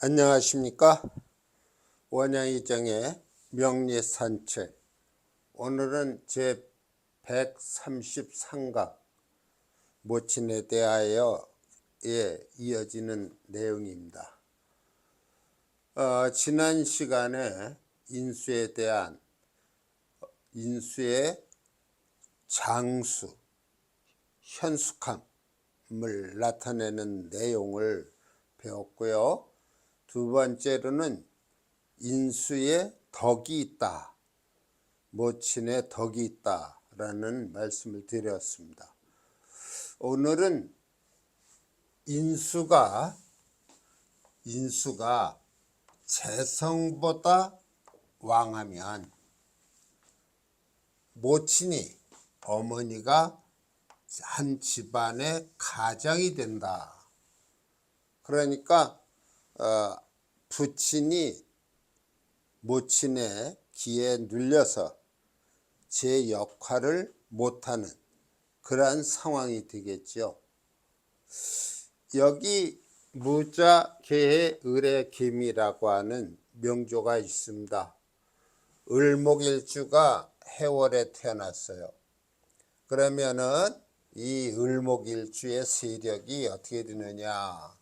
안녕하십니까. 원양이정의 명리산책. 오늘은 제 133강 모친에 대하여 이어지는 내용입니다. 지난 시간에 인수에 대한 인수의 장수, 현숙함을 나타내는 내용을 배웠고요. 두 번째로는 인수의 덕이 있다, 모친의 덕이 있다 라는 말씀을 드렸습니다. 오늘은 인수가 재성보다 왕하면 모친이, 어머니가 한 집안의 가장이 된다. 그러니까 부친이 모친의 기에 눌려서 제 역할을 못하는 그러한 상황이 되겠죠. 여기 무자, 개해, 을의 개미라고 하는 명조가 있습니다. 을목일주가 해월에 태어났어요. 그러면은 이 을목일주의 세력이 어떻게 되느냐,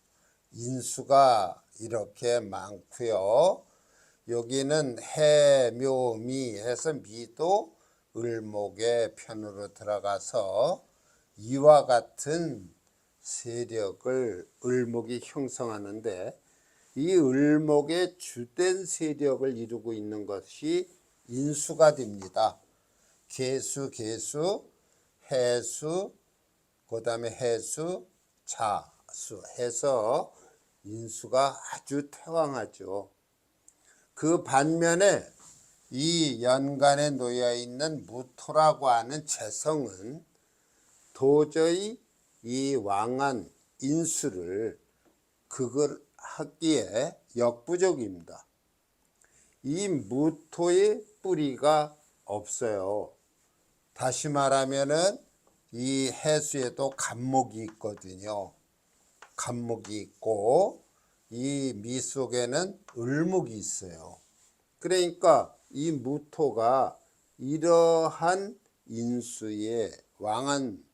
인수가 이렇게 많고요. 여기는 해, 묘, 미 해서 미도 을목의 편으로 들어가서 이와 같은 세력을 을목이 형성하는데, 이 을목의 주된 세력을 이루고 있는 것이 인수가 됩니다. 개수, 해수, 그 다음에 해수, 자수 해서 인수가 아주 태왕하죠. 그 반면에 이 연간에 놓여 있는 무토라고 하는 재성은 도저히 이 왕한 인수를 그걸 하기에 역부족입니다. 이 무토의 뿌리가 없어요. 다시 말하면은 이 해수에도 간목이 있거든요. 간목이 있고 이 미 속에는 을목이 있어요. 그러니까 이 무토가 이러한 인수의 왕한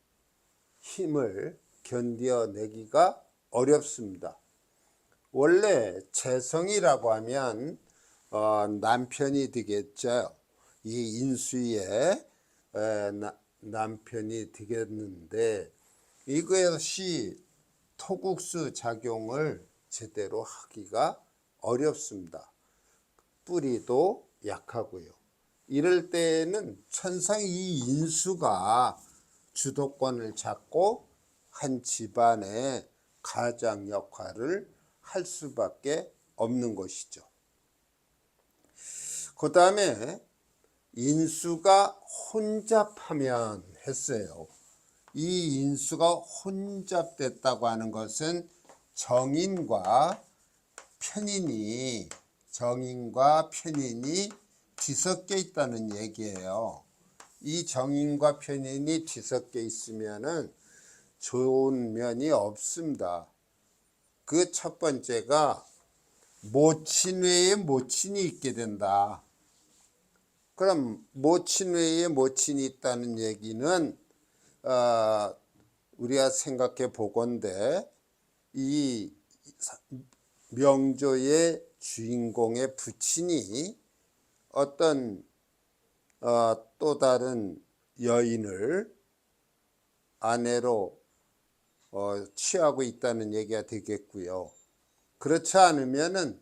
힘을 견뎌내기가 어렵습니다. 원래 재성이라고 하면 남편이 되겠죠. 이 인수의 남편이 되겠는데, 이것이 토국수 작용을 제대로 하기가 어렵습니다. 뿌리도 약하고요. 이럴 때에는 천상 이 인수가 주도권을 잡고 한 집안의 가장 역할을 할 수밖에 없는 것이죠. 그 다음에 인수가 혼잡하면 했어요. 이 인수가 혼잡됐다고 하는 것은 정인과 편인이 뒤섞여 있다는 얘기예요. 이 정인과 편인이 뒤섞여 있으면은 좋은 면이 없습니다. 그 첫 번째가 모친 외에 모친이 있게 된다. 그럼 모친 외에 모친이 있다는 얘기는 우리가 생각해 보건대 이 명조의 주인공의 부친이 어떤 또 다른 여인을 아내로 취하고 있다는 얘기가 되겠고요. 그렇지 않으면은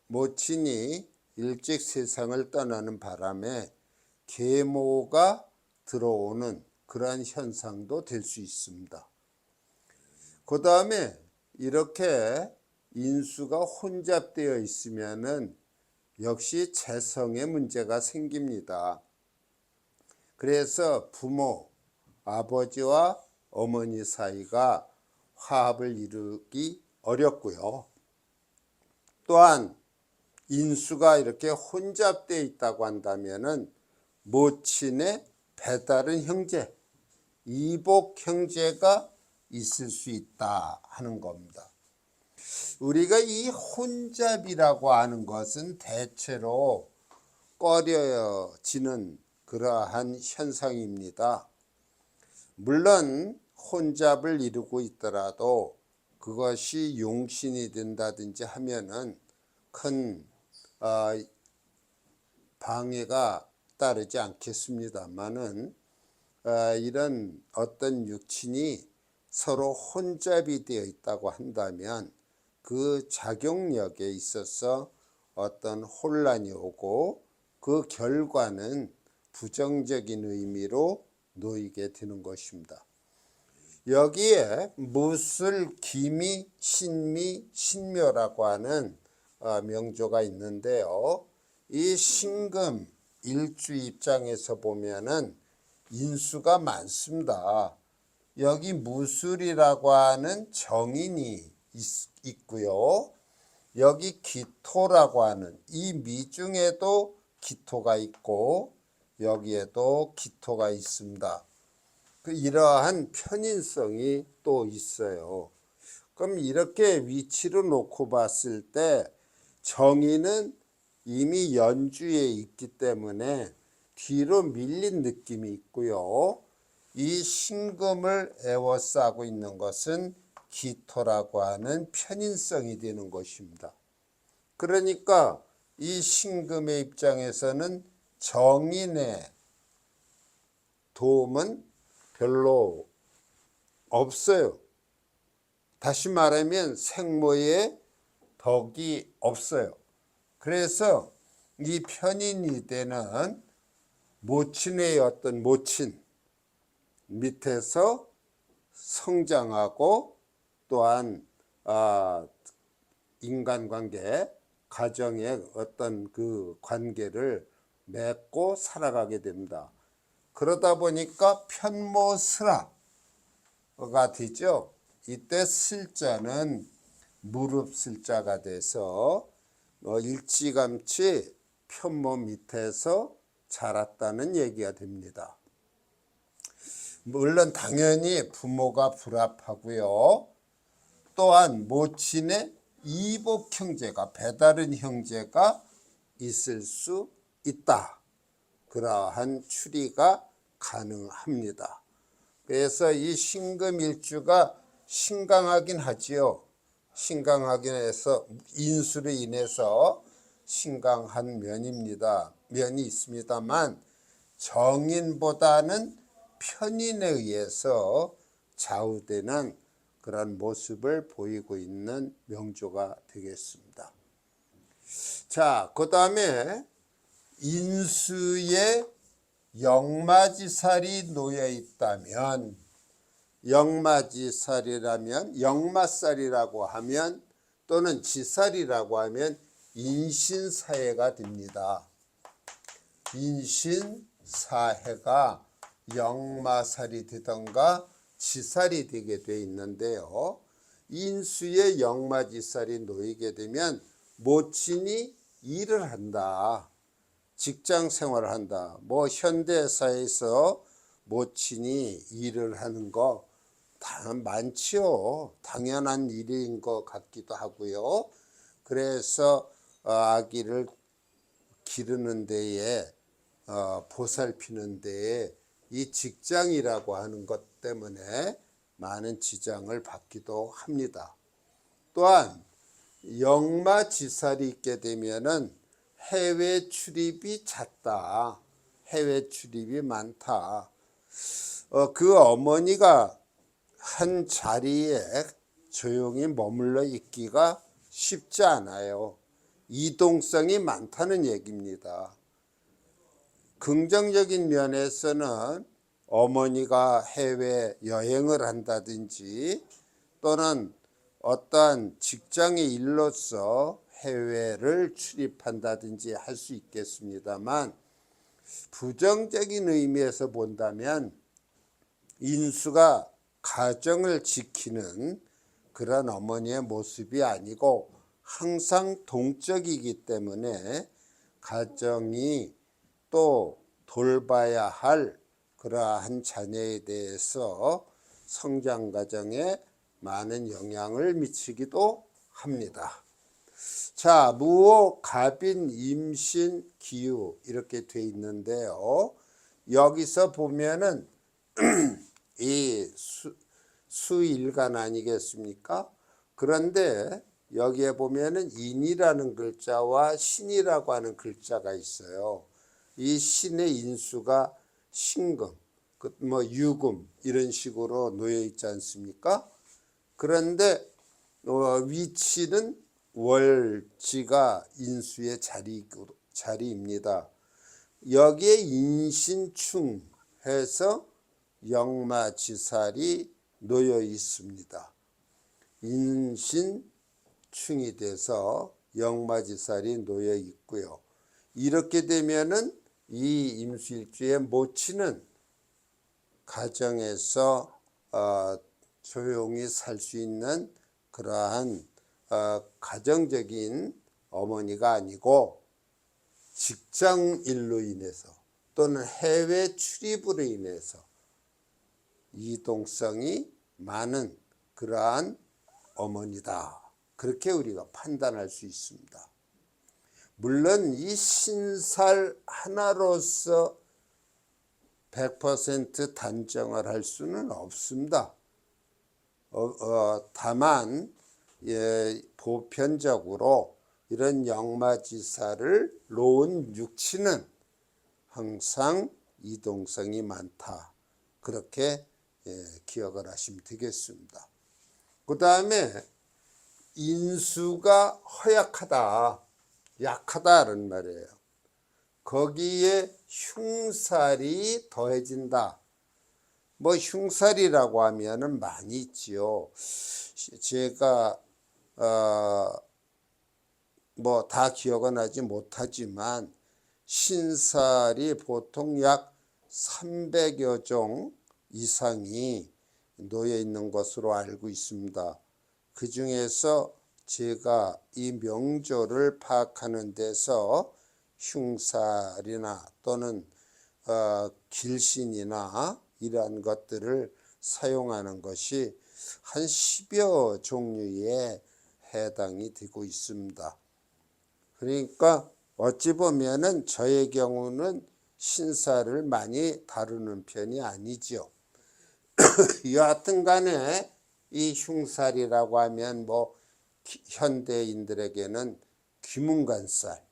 모친이 일찍 세상을 떠나는 바람에 계모가 들어오는 그러한 현상도 될 수 있습니다. 그 다음에 이렇게 인수가 혼잡되어 있으면은 역시 재성의 문제가 생깁니다. 그래서 부모, 아버지와 어머니 사이가 화합을 이루기 어렵고요. 또한 인수가 이렇게 혼잡되어 있다고 한다면은 모친의 배다른 형제, 이복 형제가 있을 수 있다 하는 겁니다. 우리가 이 혼잡이라고 하는 것은 대체로 꺼려지는 그러한 현상입니다. 물론 혼잡을 이루고 있더라도 그것이 용신이 된다든지 하면은 큰 방해가 따르지 않겠습니다만은 이런 어떤 육친이 서로 혼잡이 되어 있다고 한다면 그 작용력에 있어서 어떤 혼란이 오고 그 결과는 부정적인 의미로 놓이게 되는 것입니다. 여기에 무술, 기미, 신미, 신묘라고 하는 명조가 있는데요. 이 신금 일주 입장에서 보면은 인수가 많습니다. 여기 무술이라고 하는 정인이 있고요. 여기 기토라고 하는 이 미중에도 기토가 있고 여기에도 기토가 있습니다. 이러한 편인성이 또 있어요. 그럼 이렇게 위치를 놓고 봤을 때 정인은 이미 연주에 있기 때문에 뒤로 밀린 느낌이 있고요. 이 신금을 에워싸고 있는 것은 기토라고 하는 편인성이 되는 것입니다. 그러니까 이 신금의 입장에서는 정인의 도움은 별로 없어요. 다시 말하면 생모의 덕이 없어요. 그래서 이 편인이 되는 모친의 어떤 모친 밑에서 성장하고 또한 인간관계, 가정의 어떤 그 관계를 맺고 살아가게 됩니다. 그러다 보니까 편모스라가 되죠. 이때 슬자는 무릎 슬자가 돼서 일찌감치 편모 밑에서 자랐다는 얘기가 됩니다. 물론 당연히 부모가 불합하고요. 또한 모친의 이복 형제가 배다른 형제가 있을 수 있다. 그러한 추리가 가능합니다. 그래서 이 신금일주가 신강하긴 하지요. 신강하긴 해서 인수로 인해서 신강한 면이 있습니다만 정인보다는 편인에 의해서 좌우되는 그런 모습을 보이고 있는 명조가 되겠습니다. 자, 그 다음에 인수에 역마지살이 놓여 있다면, 역마지살이라면, 역마살이라고 하면 또는 지살이라고 하면 인신사해가 됩니다. 인신사해가 역마살이 되던가 지살이 되게 돼 있는데요. 인수에 역마지살이 놓이게 되면 모친이 일을 한다. 직장 생활을 한다. 뭐 현대사에서 모친이 일을 하는 거 많지요. 당연한 일인 것 같기도 하고요. 그래서 아기를 기르는 데에 보살피는 데에 이 직장이라고 하는 것 때문에 많은 지장을 받기도 합니다. 또한 역마지살이 있게 되면은 해외 출입이 잦다. 해외 출입이 많다. 그 어머니가 한 자리에 조용히 머물러 있기가 쉽지 않아요. 이동성이 많다는 얘기입니다. 긍정적인 면에서는 어머니가 해외 여행을 한다든지 또는 어떠한 직장의 일로서 해외를 출입한다든지 할 수 있겠습니다만 부정적인 의미에서 본다면 인수가 가정을 지키는 그런 어머니의 모습이 아니고 항상 동적이기 때문에 가정이 또 돌봐야 할 그러한 자녀에 대해서 성장 과정에 많은 영향을 미치기도 합니다. 자, 무호, 갑인, 임신, 기유 이렇게 돼 있는데요. 여기서 보면은 이 수일간 아니겠습니까? 그런데 여기에 보면은 인이라는 글자와 신이라고 하는 글자가 있어요. 이 신의 인수가 신금, 뭐 유금 이런 식으로 놓여 있지 않습니까? 그런데 위치는 월지가 인수의 자리입니다. 여기에 인신충 해서 역마지살이 놓여 있습니다. 인신충이 돼서 역마지살이 놓여 있고요. 이렇게 되면은 이 임수일주의 모친은 가정에서 조용히 살 수 있는 그러한 가정적인 어머니가 아니고 직장일로 인해서 또는 해외 출입으로 인해서 이동성이 많은 그러한 어머니다. 그렇게 우리가 판단할 수 있습니다. 물론 이 신살 하나로서 100% 단정을 할 수는 없습니다. 다만 보편적으로 이런 역마지살을 놓은 육치는 항상 이동성이 많다. 그렇게 기억을 하시면 되겠습니다. 그 다음에 인수가 허약하다, 약하다는 말이에요. 거기에 흉살이 더해진다. 뭐 흉살이라고 하면은 많이 있지요. 제가 뭐 다 기억은 하지 못하지만 신살이 보통 약 300여 종 이상이 놓여 있는 것으로 알고 있습니다. 그 중에서 제가 이 명조를 파악하는 데서 흉살이나 또는 길신이나 이러한 것들을 사용하는 것이 한 10여 종류에 해당이 되고 있습니다. 그러니까 어찌 보면은 저의 경우는 신살을 많이 다루는 편이 아니죠. 여하튼 간에 이 흉살이라고 하면 뭐 현대인들에게는 귀문관살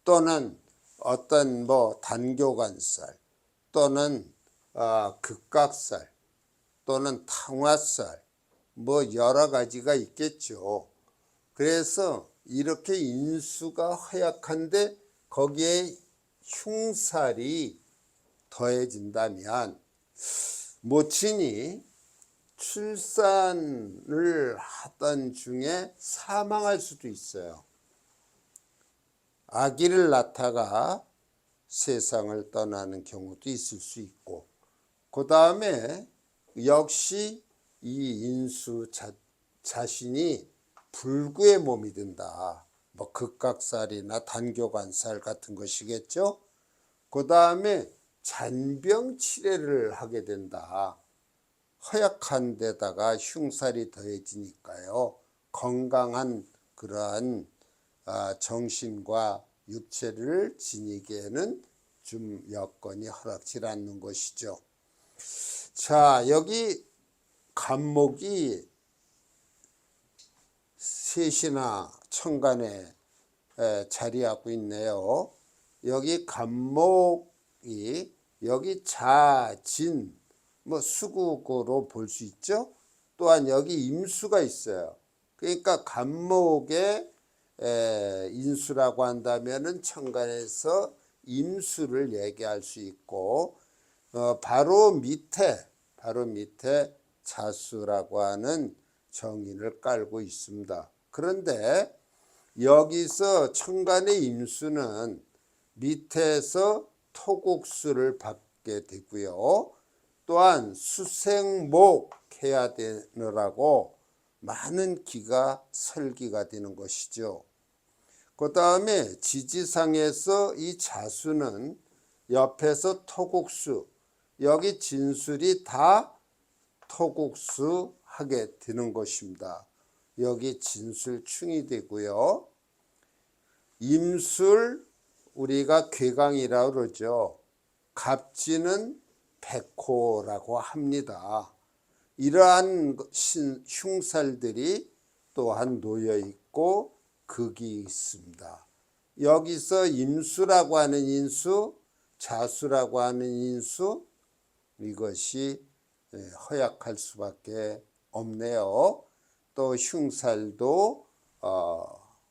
또는 어떤 뭐 단교관살 또는 극각살 또는 탕화살 뭐 여러 가지가 있겠죠. 그래서 이렇게 인수가 허약한데 거기에 흉살이 더해진다면 모친이 출산을 하던 중에 사망할 수도 있어요. 아기를 낳다가 세상을 떠나는 경우도 있을 수 있고, 그 다음에 역시 이 인수 자신이 불구의 몸이 된다. 뭐 극각살이나 단교관살 같은 것이겠죠. 그 다음에 잔병치레를 하게 된다. 허약한 데다가 흉살이 더해지니까요. 건강한 그러한 정신과 육체를 지니기에는 좀 여건이 허락지 않는 것이죠. 자, 여기 간목이 셋이나 천간에 자리하고 있네요. 여기 간목이 여기 자진 뭐 수국으로 볼 수 있죠. 또한 여기 임수가 있어요. 그러니까 간목의 인수라고 한다면은 천간에서 임수를 얘기할 수 있고 바로 밑에 자수라고 하는 정인을 깔고 있습니다. 그런데 여기서 천간의 임수는 밑에서 토국수를 받게 되고요. 또한 수생목 해야 되느라고 많은 기가 설기가 되는 것이죠. 그 다음에 지지상에서 이 자수는 옆에서 토국수, 여기 진술이 다 토국수 하게 되는 것입니다. 여기 진술충이 되고요. 임술 우리가 괴강이라고 그러죠. 갑진은 백호라고 합니다. 이러한 흉살들이 또한 놓여 있고 극이 있습니다. 여기서 임수라고 하는 인수, 자수라고 하는 인수, 이것이 허약할 수밖에 없네요. 또 흉살도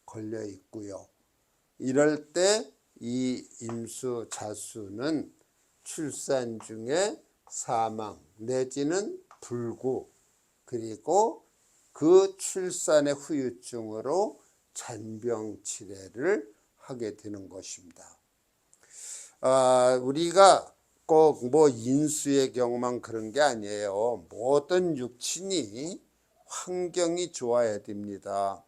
걸려 있고요. 이럴 때 이 임수, 자수는 출산 중에 사망 내지는 불구, 그리고 그 출산의 후유증으로 잔병치레를 하게 되는 것입니다. 우리가 꼭 뭐 인수의 경우만 그런 게 아니에요. 모든 육친이 환경이 좋아야 됩니다.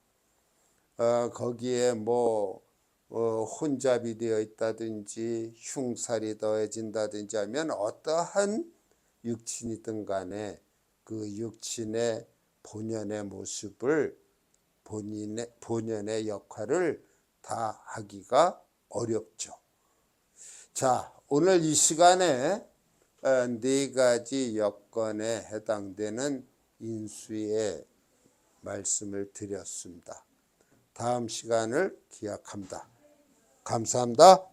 거기에 뭐 혼잡이 되어 있다든지 흉살이 더해진다든지 하면 어떠한 육친이든 간에 그 육친의 본연의 모습을 본연의 역할을 다 하기가 어렵죠. 자, 오늘 이 시간에 네 가지 여건에 해당되는 인수의 말씀을 드렸습니다. 다음 시간을 기약합니다. 감사합니다.